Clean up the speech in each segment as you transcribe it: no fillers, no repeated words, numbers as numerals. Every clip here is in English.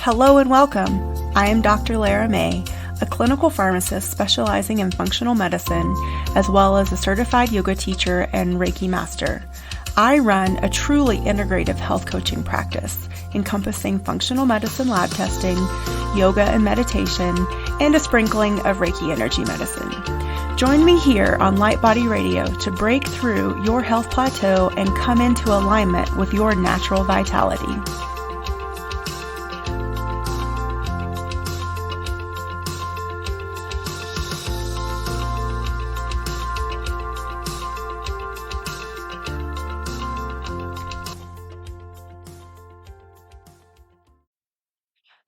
Hello and welcome. I am Dr. Lara May, a clinical pharmacist specializing in functional medicine, as well as a certified yoga teacher and Reiki master. I run a truly integrative health coaching practice, encompassing functional medicine lab testing, yoga and meditation, and a sprinkling of Reiki energy medicine. Join me here on Light Body Radio to break through your health plateau and come into alignment with your natural vitality.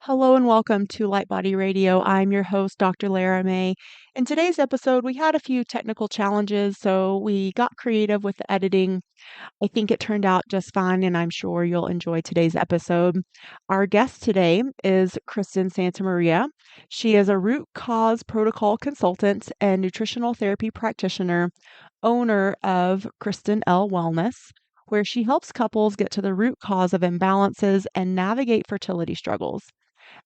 Hello and welcome to Light Body Radio. I'm your host, Dr. Lara May. In today's episode, we had a few technical challenges, so we got creative with the editing. I think it turned out just fine, and I'm sure you'll enjoy today's episode. Our guest today is Kristin Santamaria. She is a root cause protocol consultant and nutritional therapy practitioner, owner of Kristin Elle Wellness, where she helps couples get to the root cause of imbalances and navigate fertility struggles.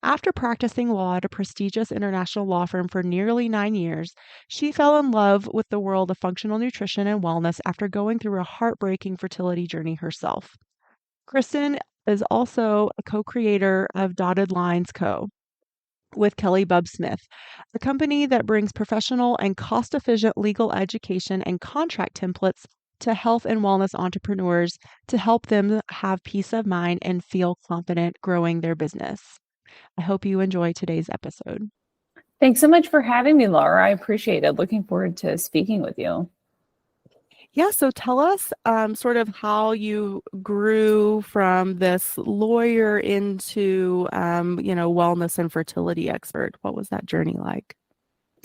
After practicing law at a prestigious international law firm for nearly 9 years, she fell in love with the world of functional nutrition and wellness after going through a heartbreaking fertility journey herself. Kristin is also a co-creator of Dotted Lines Co. with Kelly Bub Smith, a company that brings professional and cost-efficient legal education and contract templates to health and wellness entrepreneurs to help them have peace of mind and feel confident growing their business. I hope you enjoy today's episode. Thanks so much for having me, Laura. I appreciate it. Looking forward to speaking with you. Yeah, so tell us sort of how you grew from this lawyer into, wellness and fertility expert. What was that journey like?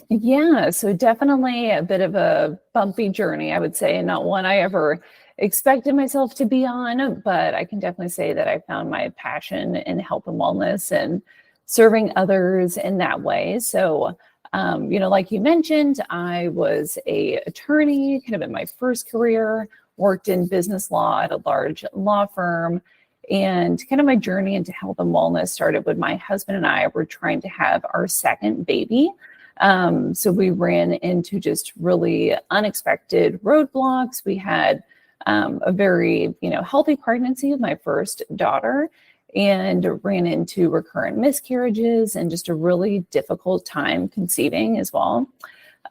Yeah, so definitely a bit of a bumpy journey, I would say, and not one I ever expected myself to be on, but I can definitely say that I found my passion in health and wellness and serving others in that way. So, like you mentioned, I was an attorney kind of in my first career, worked in business law at a large law firm, and kind of my journey into health and wellness started when my husband and I were trying to have our second baby. So we ran into just really unexpected roadblocks. We had a very, healthy pregnancy with my first daughter and ran into recurrent miscarriages and just a really difficult time conceiving as well.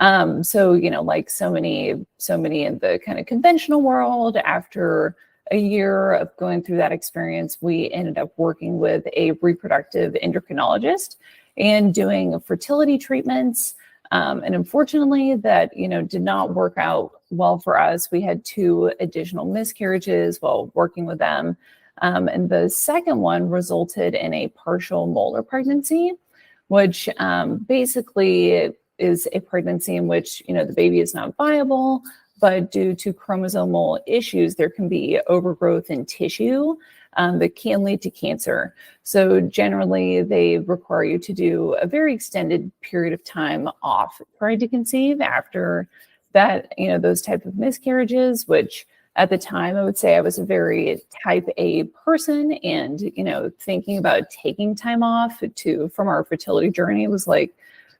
Like so many in the kind of conventional world, after a year of going through that experience, we ended up working with a reproductive endocrinologist and doing fertility treatments. And unfortunately, that, did not work out well for us. We had 2 additional miscarriages while working with them. And the second one resulted in a partial molar pregnancy, which basically is a pregnancy in which, the baby is not viable, but due to chromosomal issues, there can be overgrowth in tissue that can lead to cancer. So generally, they require you to do a very extended period of time off trying to conceive after that, those type of miscarriages, which at the time, I would say I was a very type A person, and, thinking about taking time off from our fertility journey was like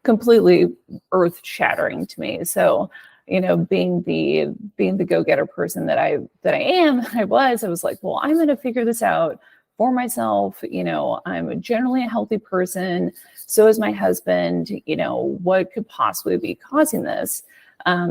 completely earth shattering to me. So, being the go-getter person that I was like, well, I'm going to figure this out for myself. I'm generally a healthy person. So is my husband. What could possibly be causing this?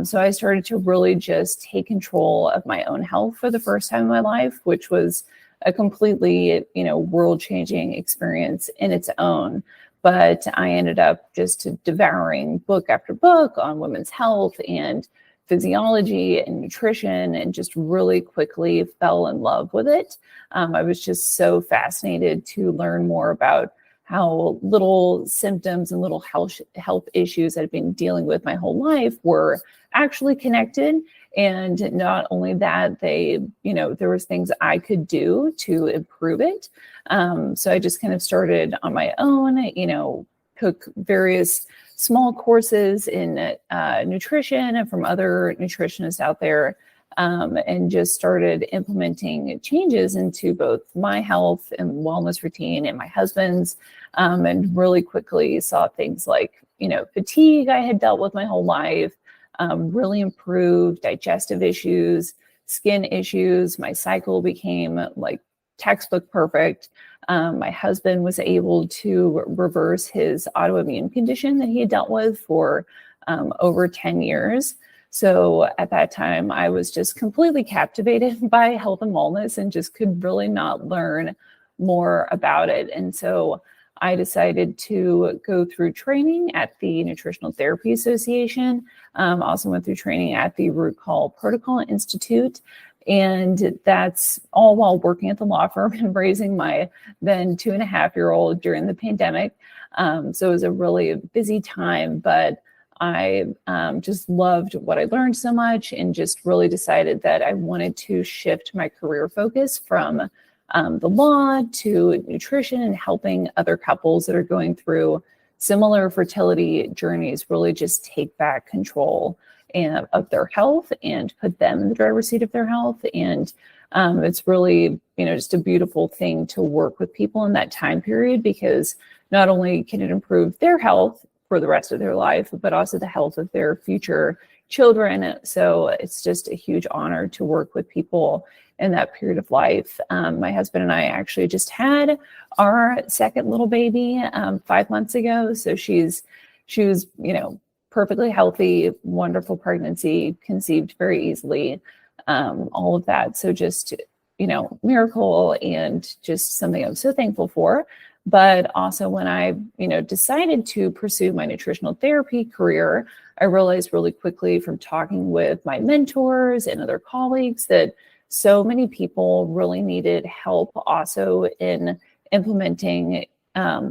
So I started to really just take control of my own health for the first time in my life, which was a completely, world-changing experience in its own. But I ended up just devouring book after book on women's health and physiology and nutrition, and just really quickly fell in love with it. I was just so fascinated to learn more about how little symptoms and little health issues that I've been dealing with my whole life were actually connected. And not only that, there was things I could do to improve it. So I just kind of started on my own, took various small courses in nutrition and from other nutritionists out there, and just started implementing changes into both my health and wellness routine and my husband's, and really quickly saw things like, fatigue I had dealt with my whole life, really improved digestive issues, skin issues. My cycle became like textbook perfect. My husband was able to reverse his autoimmune condition that he had dealt with for over 10 years. So at that time, I was just completely captivated by health and wellness and just could really not learn more about it. And so I decided to go through training at the Nutritional Therapy Association. Also went through training at the Root Call Protocol Institute. And that's all while working at the law firm and raising my then 2.5-year-old during the pandemic. So it was a really busy time, but I just loved what I learned so much and just really decided that I wanted to shift my career focus from the law to nutrition and helping other couples that are going through similar fertility journeys really just take back control of their health and put them in the driver's seat of their health. And it's really, just a beautiful thing to work with people in that time period, because not only can it improve their health for the rest of their life, but also the health of their future children. So it's just a huge honor to work with people in that period of life. My husband and I actually just had our second little baby 5 months ago. So she was, perfectly healthy, wonderful pregnancy, conceived very easily, all of that. So just, miracle and just something I'm so thankful for. But also when I, decided to pursue my nutritional therapy career, I realized really quickly from talking with my mentors and other colleagues that so many people really needed help also in implementing,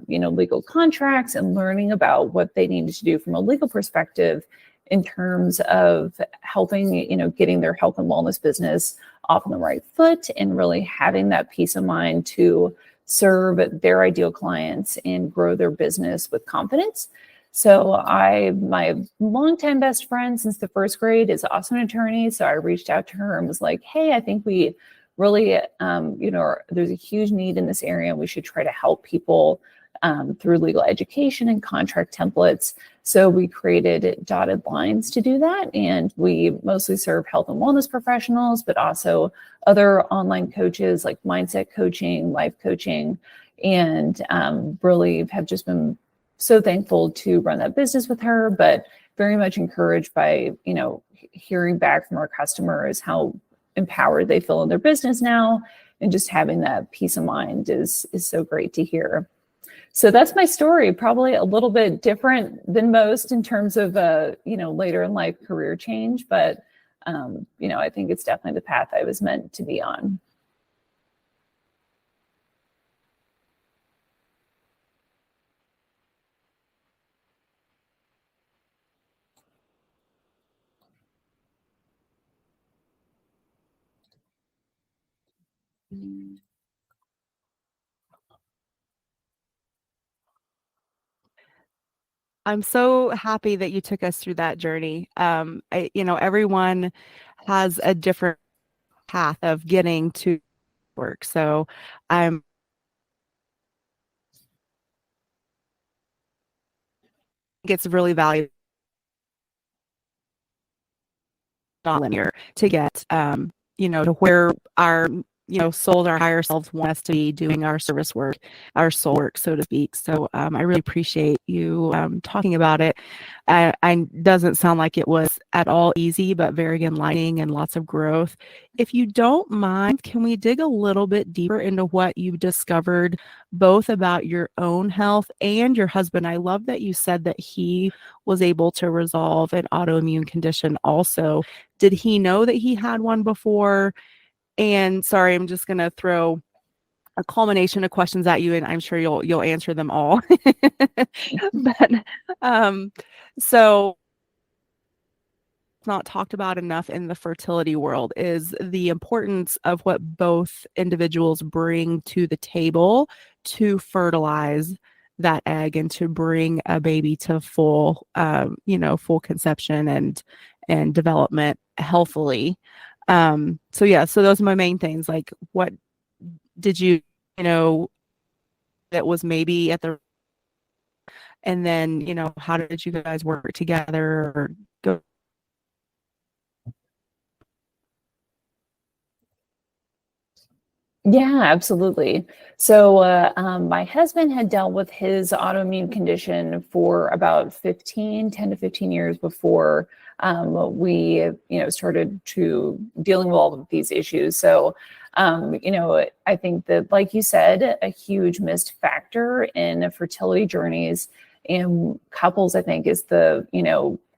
legal contracts and learning about what they needed to do from a legal perspective in terms of helping, getting their health and wellness business off on the right foot and really having that peace of mind to serve their ideal clients and grow their business with confidence. So my longtime best friend since the first grade is also an attorney. So I reached out to her and was like, hey, I think we really, there's a huge need in this area. We should try to help people through legal education and contract templates. So we created dotted lines to do that. And we mostly serve health and wellness professionals, but also other online coaches like mindset coaching, life coaching, and really have just been so thankful to run that business with her, but very much encouraged by, hearing back from our customers how empowered they feel in their business now. And just having that peace of mind is so great to hear. So that's my story, probably a little bit different than most in terms of, later in life career change, but, I think it's definitely the path I was meant to be on. I'm so happy that you took us through that journey. Everyone has a different path of getting to work. So I'm it's really valuable, not linear, to get to where our souls, our higher selves want us to be doing our service work, our soul work, so to speak. So I really appreciate you talking about it. I doesn't sound like it was at all easy, but very enlightening and lots of growth. If you don't mind, can we dig a little bit deeper into what you discovered, both about your own health and your husband? I love that you said that he was able to resolve an autoimmune condition also. Did he know that he had one before? And sorry, I'm just going to throw a culmination of questions at you, and I'm sure you'll answer them all. But so not talked about enough in the fertility world is the importance of what both individuals bring to the table to fertilize that egg and to bring a baby to full conception and development healthily. So yeah, so those are my main things. Like, what did you know, that was maybe at the, and then, how did you guys work together or go? Yeah, absolutely. So, my husband had dealt with his autoimmune condition for about 10 to 15 years before we, started to dealing with all of these issues. So, I think that, like you said, a huge missed factor in fertility journeys and couples, I think, is the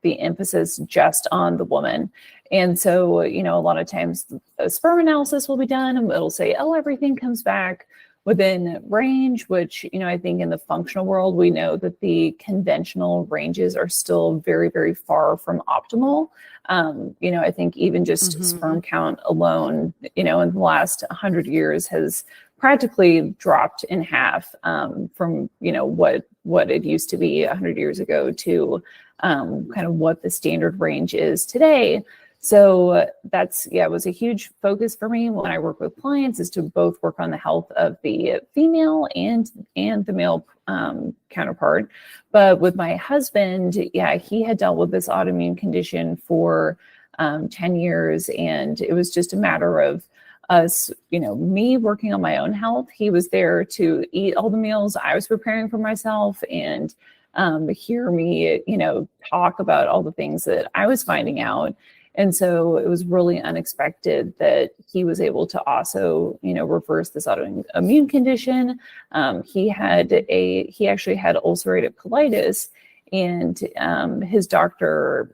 emphasis just on the woman. And so, a lot of times a sperm analysis will be done and it'll say, oh, everything comes back within range, which, I think in the functional world, we know that the conventional ranges are still very, very far from optimal. I think even just Mm-hmm. sperm count alone, in the last 100 years has practically dropped in half from, what it used to be 100 years ago to kind of what the standard range is today. So it was a huge focus for me when I work with clients, is to both work on the health of the female and the male counterpart. But with my husband, he had dealt with this autoimmune condition for 10 years, and it was just a matter of us, me working on my own health. He was there to eat all the meals I was preparing for myself and hear me, talk about all the things that I was finding out. And so it was really unexpected that he was able to also, reverse this autoimmune condition. He actually had ulcerative colitis, and his doctor,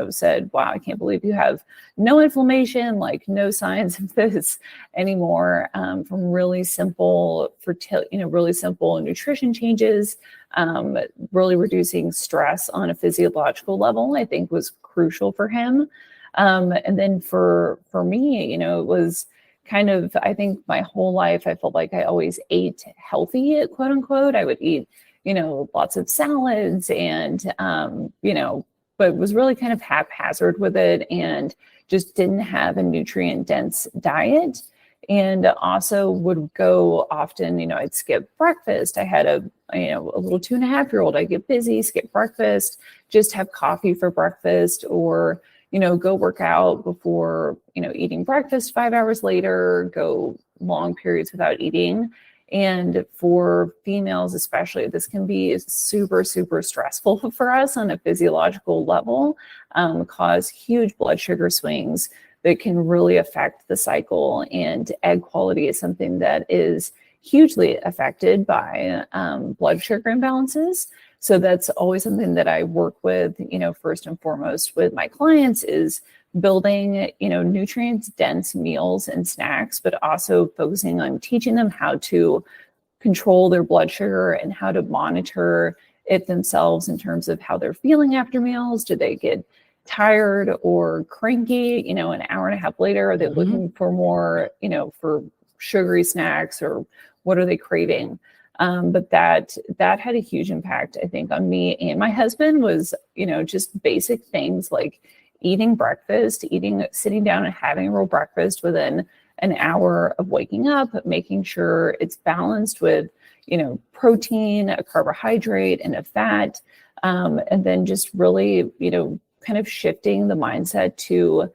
said, "Wow, I can't believe you have no inflammation, like no signs of this anymore." From really simple really simple nutrition changes, really reducing stress on a physiological level, I think was crucial for him. And then for me, it was kind of, I think my whole life, I felt like I always ate healthy, quote unquote. I would eat, lots of salads and, but was really kind of haphazard with it and just didn't have a nutrient dense diet. And also would go often, I'd skip breakfast. I had a little 2.5-year-old. I get busy, skip breakfast, just have coffee for breakfast, or go work out before, eating breakfast 5 hours later, go long periods without eating. And for females, especially, this can be super, super stressful for us on a physiological level, cause huge blood sugar swings that can really affect the cycle. And egg quality is something that is hugely affected by blood sugar imbalances. So that's always something that I work with, first and foremost with my clients, is building, nutrients dense meals and snacks, but also focusing on teaching them how to control their blood sugar and how to monitor it themselves in terms of how they're feeling after meals. Do they get tired or cranky, an hour and a half later? Are they Mm-hmm. looking for more, for sugary snacks, or what are they craving? But that had a huge impact, I think, on me and my husband. Was, just basic things like eating breakfast, sitting down and having a real breakfast within an hour of waking up, making sure it's balanced with, protein, a carbohydrate, and a fat. And then just really, kind of shifting the mindset to,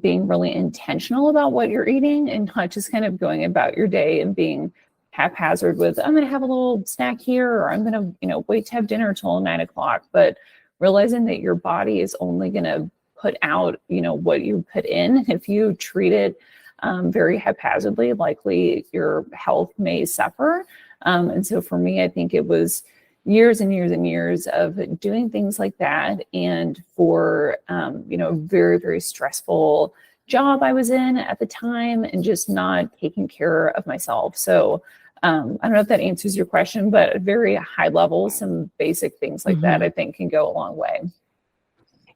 being really intentional about what you're eating, and not just kind of going about your day and being haphazard with, I'm going to have a little snack here, or I'm going to, wait to have dinner till 9 o'clock, but realizing that your body is only going to put out, what you put in. If you treat it very haphazardly, likely your health may suffer. And so for me, I think it was years and years and years of doing things like that. And for, very, very stressful job I was in at the time, and just not taking care of myself. So I don't know if that answers your question, but at very high level, some basic things like that, Mm-hmm. I think, can go a long way.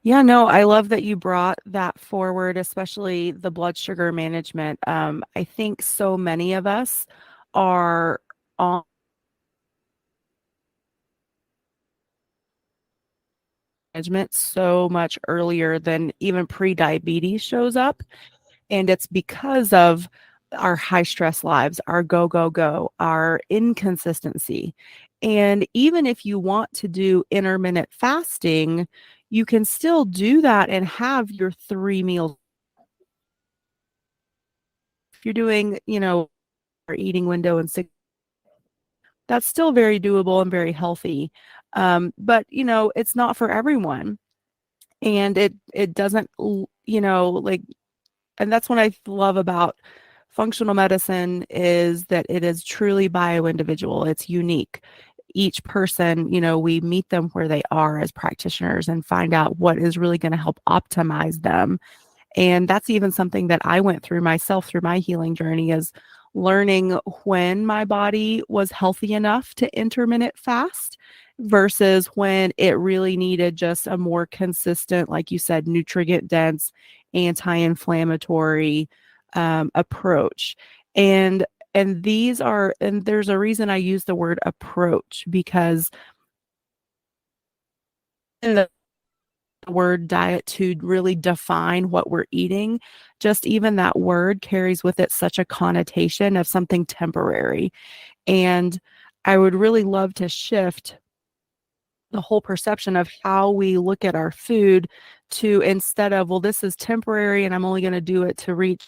Yeah, no, I love that you brought that forward, especially the blood sugar management. I think so many of us are on management so much earlier than even pre-diabetes shows up. And it's because of our high stress lives, our go, go, go, our inconsistency. And even if you want to do intermittent fasting, you can still do that and have your 3 meals. If you're doing, our eating window and six, that's still very doable and very healthy. But it's not for everyone. And it doesn't, like, and that's what I love about functional medicine is that it is truly bio-individual. It's unique. Each person, we meet them where they are as practitioners and find out what is really going to help optimize them. And that's even something that I went through myself through my healing journey, is learning when my body was healthy enough to intermittent fast versus when it really needed just a more consistent, like you said, nutrient dense, anti-inflammatory approach. And there's a reason I use the word approach, because in the word diet to really define what we're eating, just even that word carries with it such a connotation of something temporary. And I would really love to shift the whole perception of how we look at our food to, instead of, well, this is temporary and I'm only going to do it to reach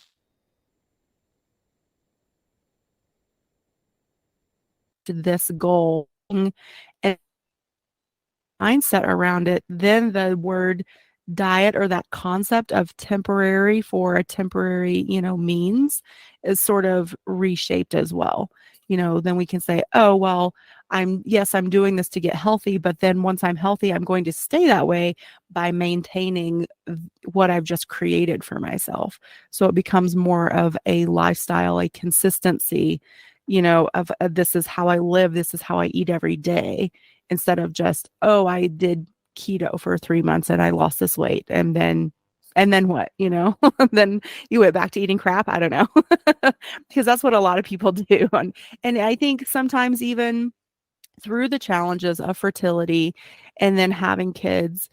this goal, and mindset around it, then the word diet, or that concept of temporary for a temporary, means, is sort of reshaped as well. Then we can say, oh, well, I'm doing this to get healthy, but then once I'm healthy, I'm going to stay that way by maintaining what I've just created for myself. So it becomes more of a lifestyle, a consistency, of this is how I live, this is how I eat every day, instead of just, oh, I did keto for 3 months and I lost this weight. And then what, then you went back to eating crap. I don't know, because that's what a lot of people do. And I think sometimes even through the challenges of fertility and then having kids,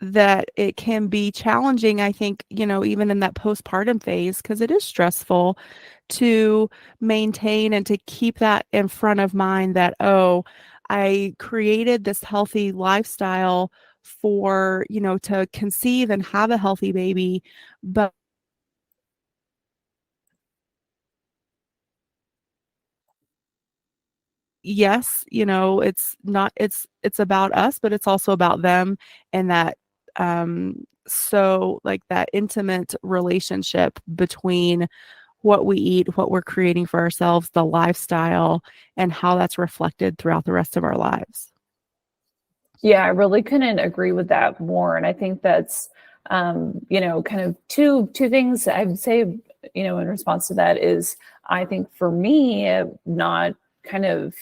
that it can be challenging, I think, even in that postpartum phase, because it is stressful to maintain and to keep that in front of mind that, oh, I created this healthy lifestyle for, to conceive and have a healthy baby. But yes, it's about us, but it's also about them. And that, so like that intimate relationship between what we eat, what we're creating for ourselves, the lifestyle, and how that's reflected throughout the rest of our lives. Yeah, I really couldn't agree with that more. And I think that's, kind of two things I would say, in response to that is, I think for me, not kind of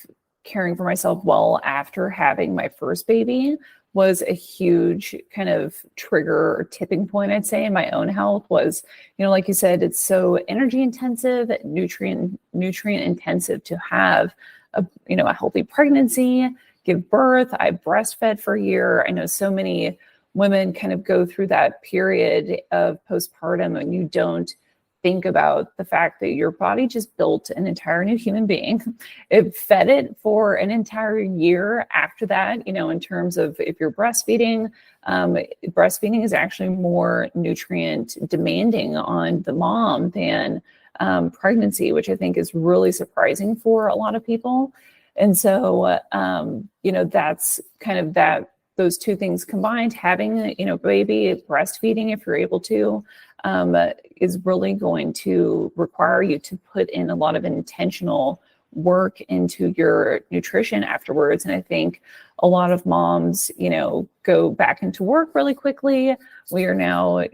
caring for myself well after having my first baby was a huge kind of trigger or tipping point, I'd say, in my own health. Was, like you said, it's so energy intensive, nutrient intensive to have a healthy pregnancy, give birth. I breastfed for a year. I know so many women kind of go through that period of postpartum and you don't think about the fact that your body just built an entire new human being. It fed it for an entire year after that, in terms of if you're breastfeeding, breastfeeding is actually more nutrient demanding on the mom than pregnancy, which I think is really surprising for a lot of people. And so, that's kind of that, those two things combined, having, baby, breastfeeding, if you're able to, is really going to require you to put in a lot of intentional work into your nutrition afterwards. And I think a lot of moms, go back into work really quickly. We are now,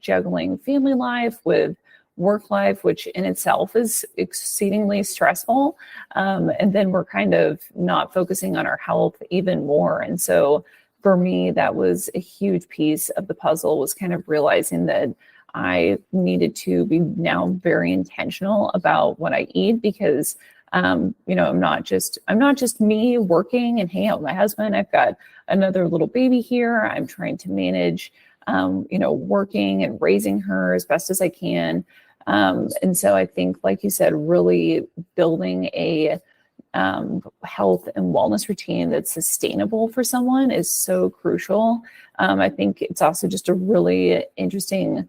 juggling family life with work life, which in itself is exceedingly stressful. And then we're kind of not focusing on our health even more. And so for me, that was a huge piece of the puzzle, was kind of realizing that I needed to be now very intentional about what I eat, because I'm not just me working and hanging out with my husband. I've got another little baby here. I'm trying to manage, working and raising her as best as I can. And so I think, like you said, really building a health and wellness routine that's sustainable for someone is so crucial. I think it's also just a really interesting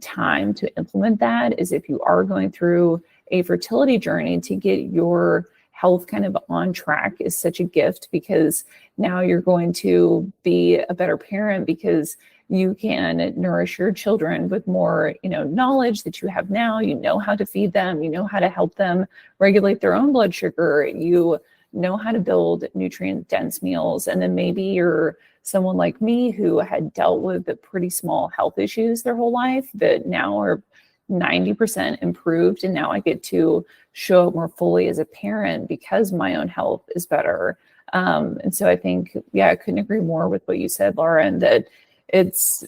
time to implement that is if you are going through a fertility journey, to get your health kind of on track is such a gift, because now you're going to be a better parent because you can nourish your children with more, knowledge that you have now. You know how to feed them, you know how to help them regulate their own blood sugar, you know how to build nutrient dense meals. And then maybe you're someone like me who had dealt with pretty small health issues their whole life that now are 90% improved. And now I get to show up more fully as a parent because my own health is better. And so I think, I couldn't agree more with what you said, Laura, and that it's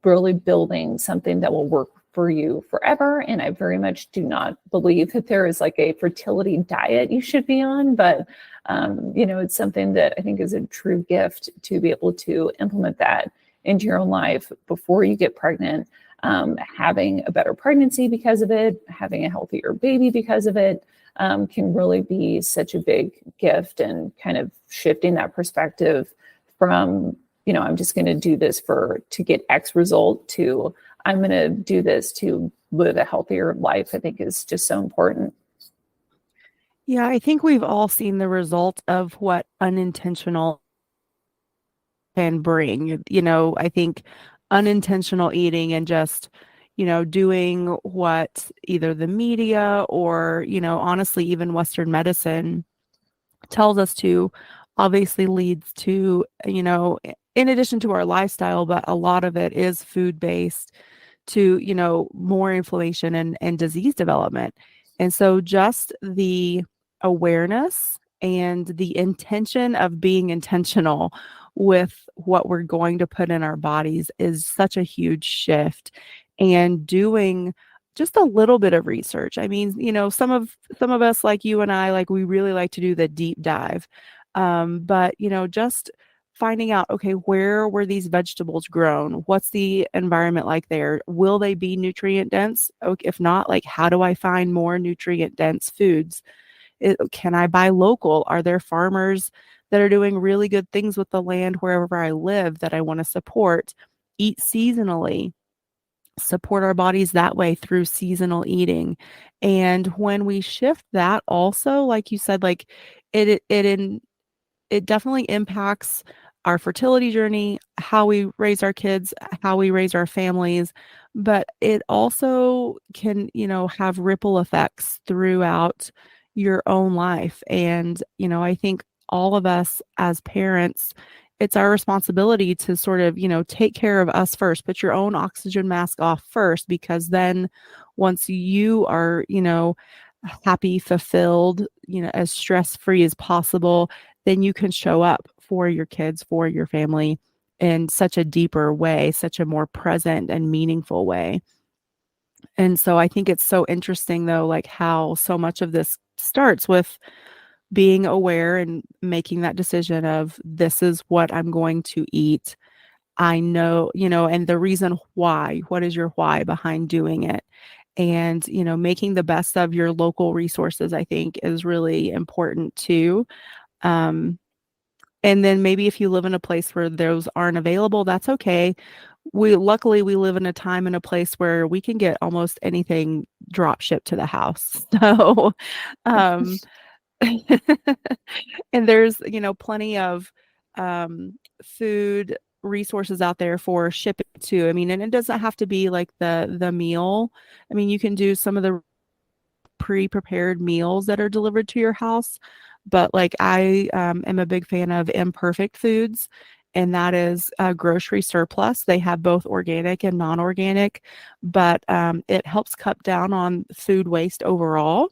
really building something that will work for you forever. And I very much do not believe that there is like a fertility diet you should be on, but it's something that I think is a true gift to be able to implement that into your own life before you get pregnant. Having a better pregnancy because of it, having a healthier baby because of it, can really be such a big gift, and kind of shifting that perspective from, I'm just going to do this to get X result to I'm going to do this to live a healthier life, I think is just so important. Yeah, I think we've all seen the result of what unintentional can bring. I think unintentional eating and just, doing what either the media or, honestly, even Western medicine tells us to, obviously leads to, in addition to our lifestyle, but a lot of it is food based, to, more inflammation and disease development. And so just the awareness and the intention of being intentional with what we're going to put in our bodies is such a huge shift. And doing just a little bit of research. I mean, some of us, like you and I, like, we really like to do the deep dive. But just finding out, okay, where were these vegetables grown? What's the environment like there? Will they be nutrient dense? If not, like, how do I find more nutrient dense foods? Can I buy local? Are there farmers that are doing really good things with the land wherever I live that I want to support? Eat seasonally, support our bodies that way through seasonal eating. And when we shift that, also, like you said, like, it definitely impacts our fertility journey, how we raise our kids, how we raise our families, but it also can, have ripple effects throughout your own life. And, I think all of us as parents, it's our responsibility to sort of, take care of us first, put your own oxygen mask off first, because then once you are, happy, fulfilled, as stress-free as possible, then you can show up for your kids, for your family in such a deeper way, such a more present and meaningful way. And so I think it's so interesting, though, like, how so much of this starts with being aware and making that decision of, this is what I'm going to eat. I know, and the reason why, what is your why behind doing it? And, making the best of your local resources, I think, is really important too. Um, and then maybe if you live in a place where those aren't available, that's okay. Luckily we live in a time and a place where we can get almost anything drop shipped to the house. So, um, and there's, plenty of food resources out there for shipping too. I mean, and it doesn't have to be like the meal. I mean, you can do some of the pre-prepared meals that are delivered to your house. But like, I am a big fan of Imperfect Foods, and that is a grocery surplus. They have both organic and non-organic, but it helps cut down on food waste overall.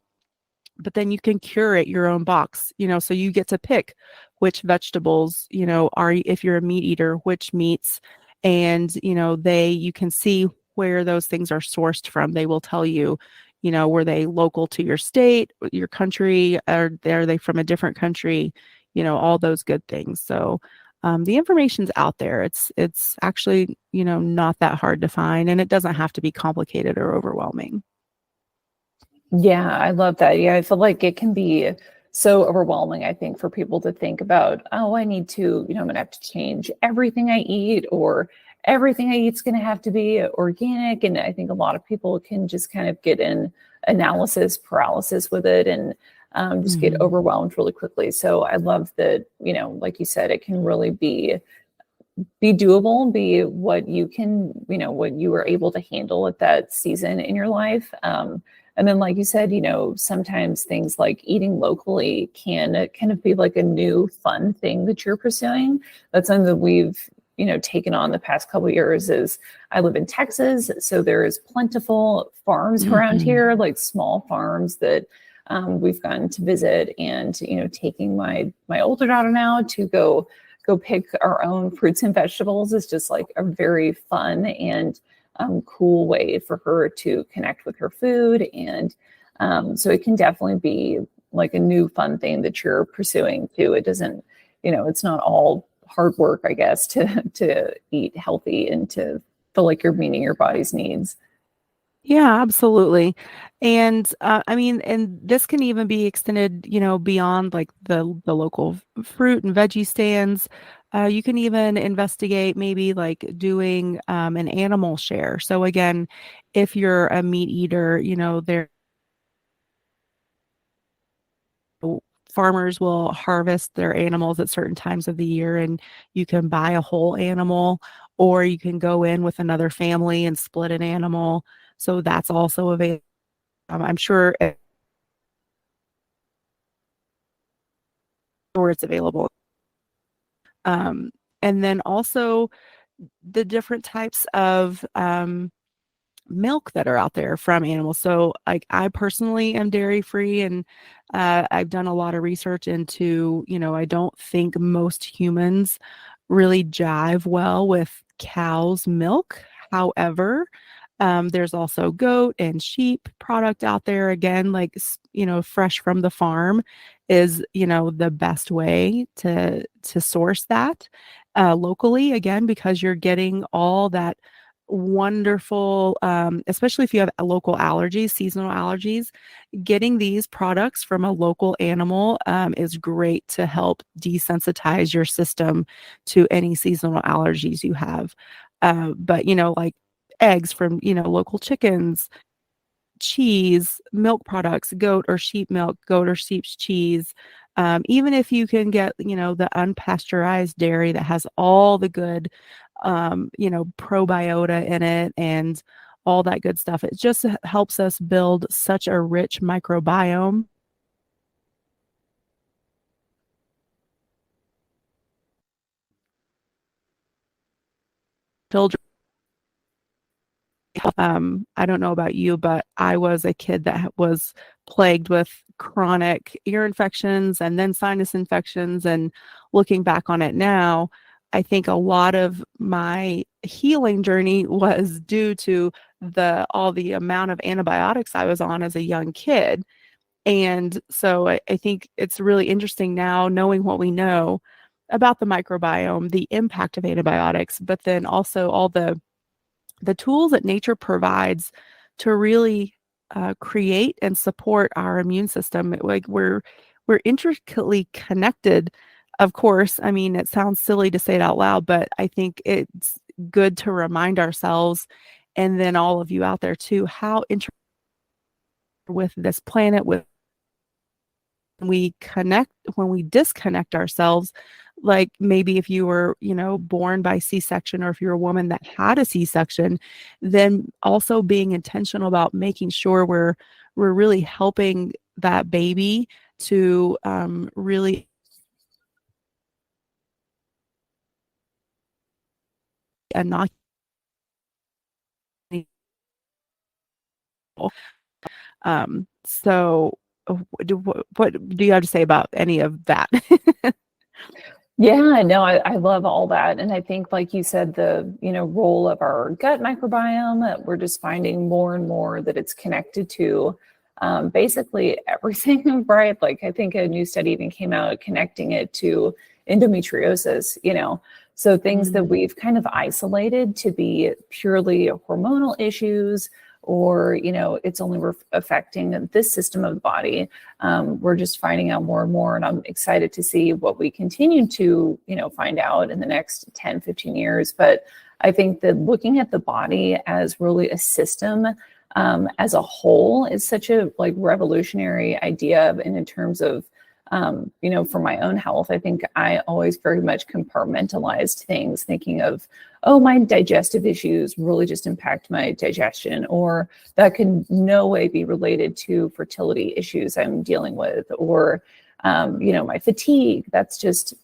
But then you can curate your own box, so you get to pick which vegetables, if you're a meat eater, which meats, and, you can see where those things are sourced from. They will tell you, were they local to your state, your country, or are they from a different country? All those good things. So the information's out there. It's actually, not that hard to find, and it doesn't have to be complicated or overwhelming. Yeah, I love that. Yeah, I feel like it can be so overwhelming, I think, for people to think about, oh, I need to, I'm going to have to change everything I eat, or everything I eat's going to have to be organic. And I think a lot of people can just kind of get in analysis paralysis with it, and just get Mhm. overwhelmed really quickly. So I love that, like you said, it can really be doable, be what you can, what you were able to handle at that season in your life. And then, like you said, sometimes things like eating locally can kind of be like a new fun thing that you're pursuing. That's something that we've, taken on the past couple of years. Is I live in Texas, so there is plentiful farms around Mhm. here, like small farms that we've gotten to visit, and taking my older daughter now to go pick our own fruits and vegetables is just like a very fun and cool way for her to connect with her food. And so it can definitely be like a new fun thing that you're pursuing too. It doesn't, it's not all hard work, I guess, to eat healthy and to feel like you're meeting your body's needs. Yeah, absolutely. And I mean, and this can even be extended, beyond like the local fruit and veggie stands. You can even investigate maybe like doing an animal share. So again, if you're a meat eater, there farmers will harvest their animals at certain times of the year, and you can buy a whole animal, or you can go in with another family and split an animal. So that's also available. I'm sure where it's available. Um, and then also the different types of milk that are out there from animals. So, like, I personally am dairy free, and I've done a lot of research into, I don't think most humans really jive well with cow's milk. However, there's also goat and sheep product out there. Again, like, fresh from the farm is, the best way to source that locally. Again, because you're getting all that wonderful, especially if you have local allergies, seasonal allergies, getting these products from a local animal is great to help desensitize your system to any seasonal allergies you have. But, like eggs from, local chickens, cheese, milk products, goat or sheep milk, goat or sheep's cheese. Even if you can get, the unpasteurized dairy that has all the good, probiota in it and all that good stuff. It just helps us build such a rich microbiome. Children, I don't know about you, but I was a kid that was plagued with chronic ear infections and then sinus infections. And looking back on it now, I think a lot of my healing journey was due to all the amount of antibiotics I was on as a young kid. And so I think it's really interesting now knowing what we know about the microbiome, the impact of antibiotics, but then also all the tools that nature provides to really create and support our immune system. Like, we're intricately connected. Of course, I mean, it sounds silly to say it out loud, but I think it's good to remind ourselves, and then all of you out there too, how intricate with this planet, with when we disconnect ourselves, like maybe if you were, born by C-section, or if you're a woman that had a C-section, then also being intentional about making sure we're really helping that baby to really inoculate. So what do you have to say about any of that? Yeah, no, I love all that. And I think, like you said, the, role of our gut microbiome, we're just finding more and more that it's connected to basically everything, right? Like I think a new study even came out connecting it to endometriosis, So things that Mm, we've kind of isolated to be purely hormonal issues, or, it's only affecting this system of the body. We're just finding out more and more, and I'm excited to see what we continue to, find out in the next 10, 15 years. But I think that looking at the body as really a system as a whole is such a like revolutionary idea. And in terms of, for my own health, I think I always very much compartmentalized things, thinking of, oh, my digestive issues really just impact my digestion, or that can no way be related to fertility issues I'm dealing with, or my fatigue. That's just,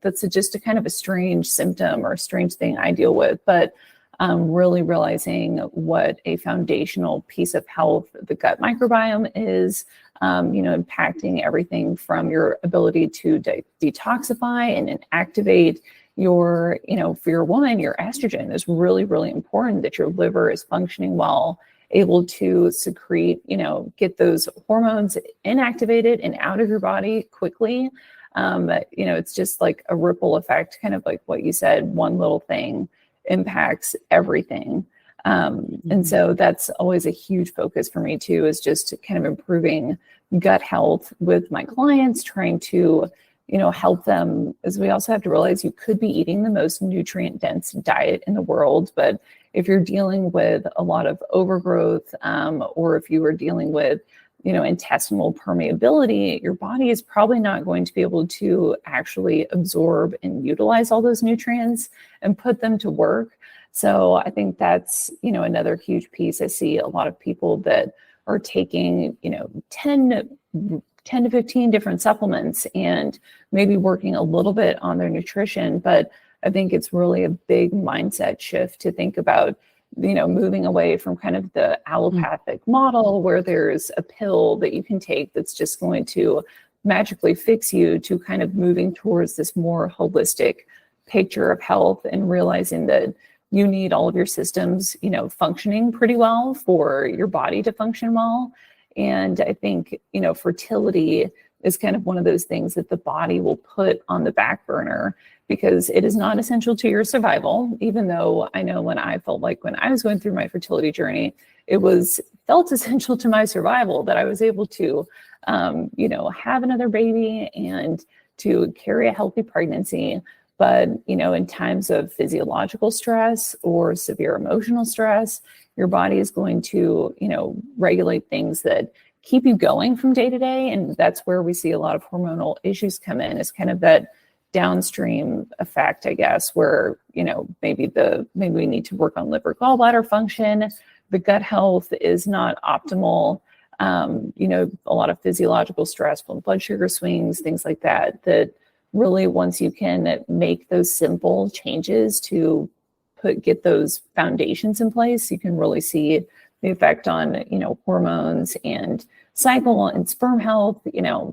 that's just a kind of a strange symptom or a strange thing I deal with. But really realizing what a foundational piece of health the gut microbiome is, impacting everything from your ability to detoxify and activate your, for your woman, your estrogen is really, really important, that your liver is functioning well, able to secrete, get those hormones inactivated and out of your body quickly. It's just like a ripple effect, kind of like what you said, one little thing impacts everything. And mhm, so that's always a huge focus for me too, is just kind of improving gut health with my clients, trying to, help them, as we also have to realize you could be eating the most nutrient dense diet in the world, but if you're dealing with a lot of overgrowth, or if you are dealing with, intestinal permeability, your body is probably not going to be able to actually absorb and utilize all those nutrients and put them to work. So I think that's, another huge piece. I see a lot of people that are taking, 10 to 15 different supplements and maybe working a little bit on their nutrition. But I think it's really a big mindset shift to think about, moving away from kind of the mm, allopathic model where there's a pill that you can take that's just going to magically fix you, to kind of moving towards this more holistic picture of health and realizing that you need all of your systems, functioning pretty well for your body to function well. And I think, fertility is kind of one of those things that the body will put on the back burner because it is not essential to your survival. Even though I know when I felt like when I was going through my fertility journey, it felt essential to my survival that I was able to, have another baby and to carry a healthy pregnancy. But, in times of physiological stress or severe emotional stress, your body is going to, regulate things that keep you going from day to day. And that's where we see a lot of hormonal issues come in, is kind of that downstream effect, I guess, where, maybe we need to work on liver gallbladder function. The gut health is not optimal. A lot of physiological stress, blood sugar swings, things like that, that really, once you can make those simple changes to get those foundations in place, you can really see the effect on, hormones and cycle and sperm health,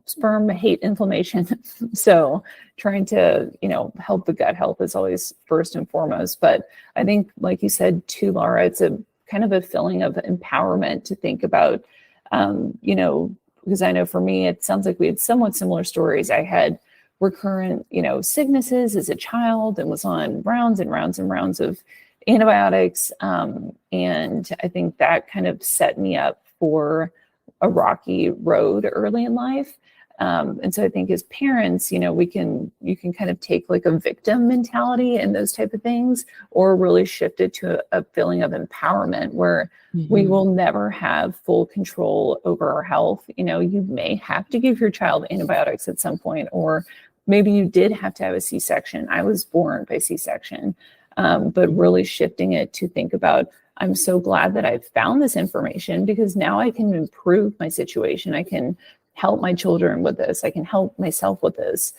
sperm hate inflammation. So trying to, help the gut health is always first and foremost. But I think, like you said too, Laura, it's a kind of a feeling of empowerment to think about, because I know for me, it sounds like we had somewhat similar stories. I had recurrent, sicknesses as a child and was on rounds and rounds and rounds of antibiotics. And I think that kind of set me up for a rocky road early in life. And so I think as parents, you can kind of take like a victim mentality and those type of things, or really shift it to a feeling of empowerment where we mhm, will never have full control over our health. You may have to give your child antibiotics at some point, or maybe you did have to have a C-section. I was born by C-section, but mhm, really shifting it to think about, I'm so glad that I've found this information because now I can improve my situation. I can help my children with this. I can help myself with this.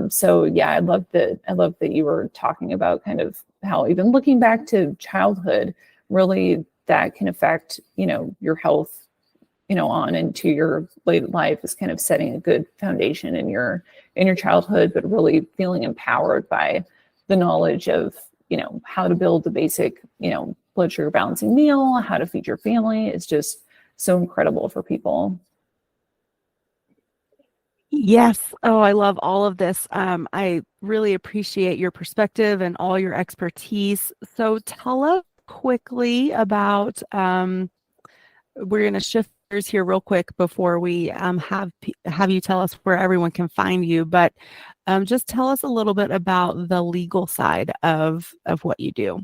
So yeah, I love that you were talking about kind of how even looking back to childhood, really that can affect, your health, on into your late life is kind of setting a good foundation in your childhood, but really feeling empowered by the knowledge of, how to build the basic, blood sugar balancing meal, how to feed your family is just so incredible for people. Yes. Oh, I love all of this. I really appreciate your perspective and all your expertise. So tell us quickly about, we're going to shift gears here real quick before we have you tell us where everyone can find you. But just tell us a little bit about the legal side of what you do.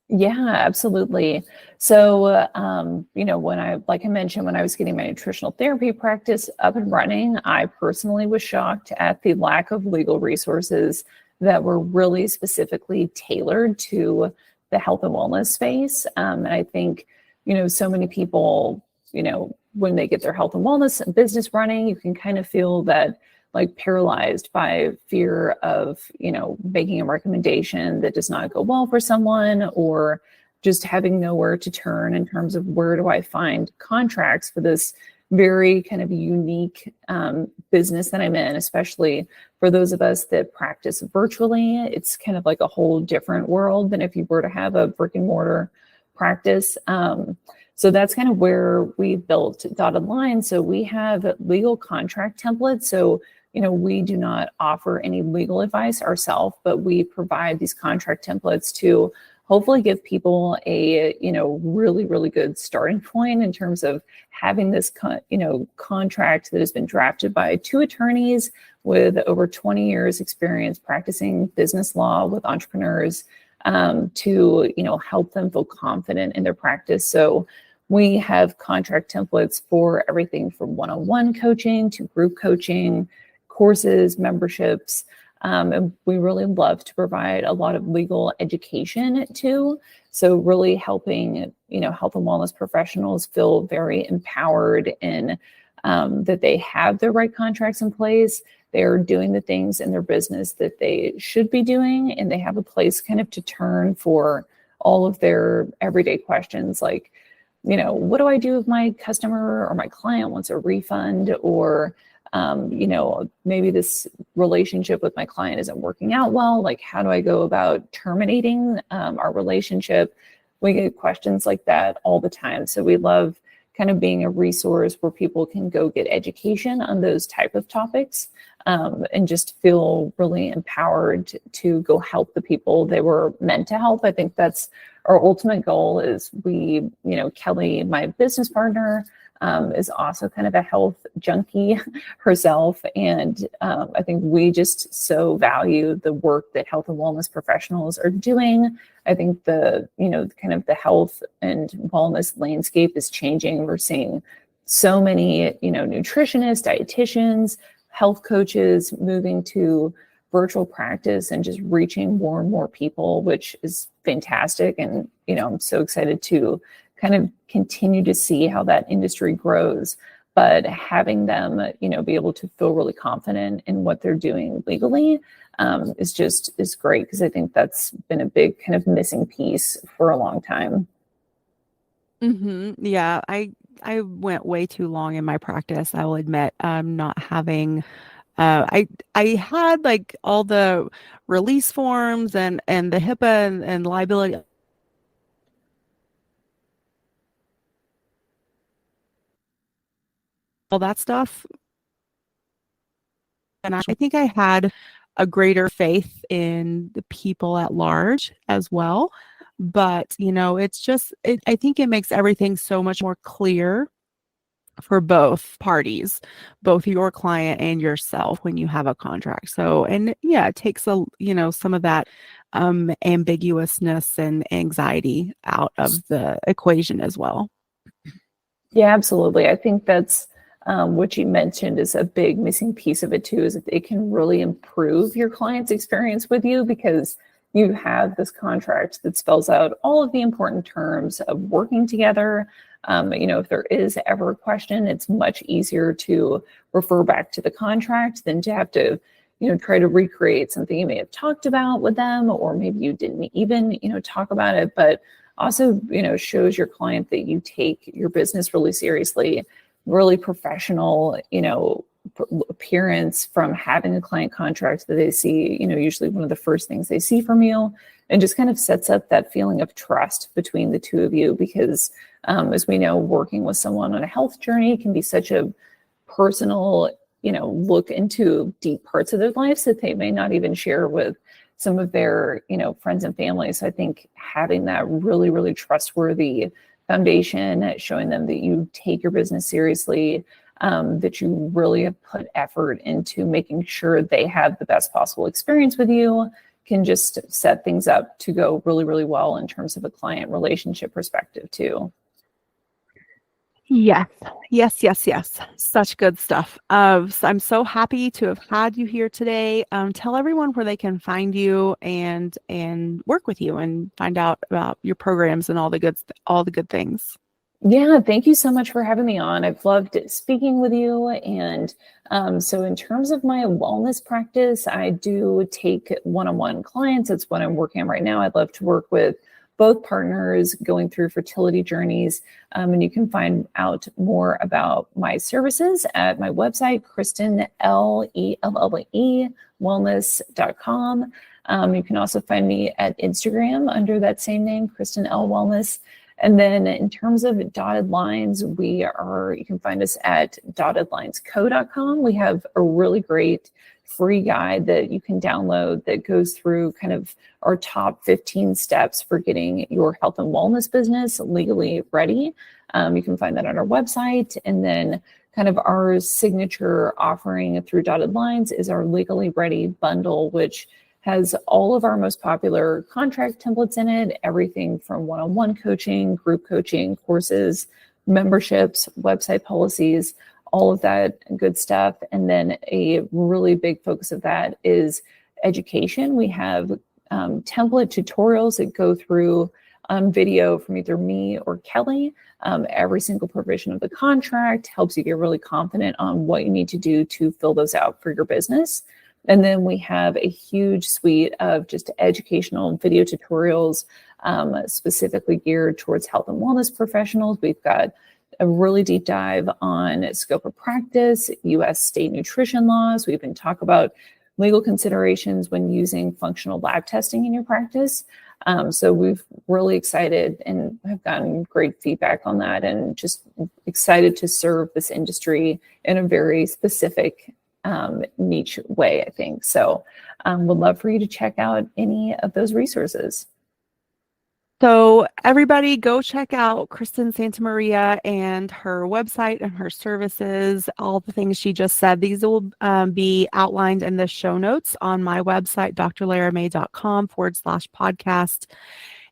Yeah, absolutely. So, like I mentioned, when I was getting my nutritional therapy practice up and running, I personally was shocked at the lack of legal resources that were really specifically tailored to the health and wellness space. And I think, so many people, when they get their health and wellness business running, you can kind of feel that like paralyzed by fear of, making a recommendation that does not go well for someone, or just having nowhere to turn in terms of where do I find contracts for this very kind of unique business that I'm in, especially for those of us that practice virtually. It's kind of like a whole different world than if you were to have a brick and mortar practice. So that's kind of where we built Dotted Line. So we have legal contract templates. So we do not offer any legal advice ourselves, but we provide these contract templates to hopefully give people a, really, really good starting point in terms of having this, contract that has been drafted by 2 attorneys with over 20 years experience practicing business law with entrepreneurs, to, help them feel confident in their practice. So we have contract templates for everything from one-on-one coaching to group coaching, courses, memberships, and we really love to provide a lot of legal education too. So really helping, health and wellness professionals feel very empowered in that they have the right contracts in place. They're doing the things in their business that they should be doing, and they have a place kind of to turn for all of their everyday questions like, what do I do if my customer or my client wants a refund, or maybe this relationship with my client isn't working out well. Like, how do I go about terminating our relationship? We get questions like that all the time. So we love kind of being a resource where people can go get education on those type of topics, and just feel really empowered to go help the people they were meant to help. I think that's our ultimate goal. Is we, Kelly, my business partner, is also kind of a health junkie herself. And I think we just so value the work that health and wellness professionals are doing. I think the, kind of the health and wellness landscape is changing. We're seeing so many, nutritionists, dietitians, health coaches moving to virtual practice and just reaching more and more people, which is fantastic. And, I'm so excited to kind of continue to see how that industry grows, but having them, be able to feel really confident in what they're doing legally is great, because I think that's been a big kind of missing piece for a long time. Mm-hmm. Yeah, I went way too long in my practice. I will admit, not having. I had like all the release forms and the HIPAA and liability, all that stuff. And I think I had a greater faith in the people at large as well. But, I think it makes everything so much more clear for both parties, both your client and yourself, when you have a contract. So, and yeah, it takes some of that ambiguousness and anxiety out of the equation as well. Yeah, absolutely. I think that's what you mentioned is a big missing piece of it too, is that it can really improve your client's experience with you, because you have this contract that spells out all of the important terms of working together. If there is ever a question, it's much easier to refer back to the contract than to have to, try to recreate something you may have talked about with them, or maybe you didn't even, talk about it. But also, shows your client that you take your business really seriously, really professional, appearance from having a client contract that they see, usually one of the first things they see from you, and just kind of sets up that feeling of trust between the two of you. Because as we know, working with someone on a health journey can be such a personal, look into deep parts of their lives that they may not even share with some of their, friends and family. So I think having that really, really trustworthy foundation, showing them that you take your business seriously, that you really have put effort into making sure they have the best possible experience with you, can just set things up to go really, really well in terms of a client relationship perspective too. Yes, yes. Such good stuff. So I'm so happy to have had you here today. Tell everyone where they can find you and work with you and find out about your programs and all the good things. Yeah, thank you so much for having me on. I've loved speaking with you. And so in terms of my wellness practice, I do take one-on-one clients. It's what I'm working on right now. I'd love to work with both partners going through fertility journeys. And you can find out more about my services at my website, Kristin Elle Wellness.com. You can also find me at Instagram under that same name, Kristin Elle Wellness. And then in terms of dotted lines, you can find us at dottedlinesco.com. We have a really great free guide that you can download that goes through kind of our top 15 steps for getting your health and wellness business legally ready. You can find that on our website. And then kind of our signature offering through Dotted Lines is our Legally Ready bundle, which has all of our most popular contract templates in it, everything from one-on-one coaching, group coaching, courses, memberships, website policies, all of that good stuff. And then a really big focus of that is education. We have template tutorials that go through on video from either me or Kelly. Every single provision of the contract helps you get really confident on what you need to do to fill those out for your business. And then we have a huge suite of just educational video tutorials specifically geared towards health and wellness professionals. We've got a really deep dive on scope of practice, U.S. state nutrition laws. We even talk about legal considerations when using functional lab testing in your practice. So we've really excited and have gotten great feedback on that, and just excited to serve this industry in a very specific niche way, I think. So would love for you to check out any of those resources. So everybody go check out Kristin Santamaria and her website and her services, all the things she just said. These will be outlined in the show notes on my website, drlaramay.com/podcast.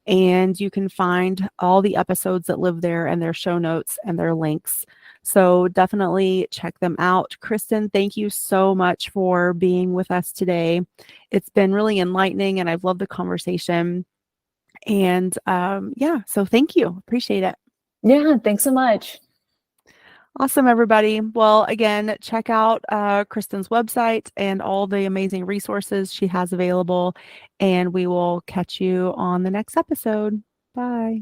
And you can find all the episodes that live there and their show notes and their links. So definitely check them out. Kristin, thank you so much for being with us today. It's been really enlightening and I've loved the conversation. And so thank you. Appreciate it. Yeah, thanks so much. Awesome, everybody. Well, again, check out Kristin's website and all the amazing resources she has available. And we will catch you on the next episode. Bye.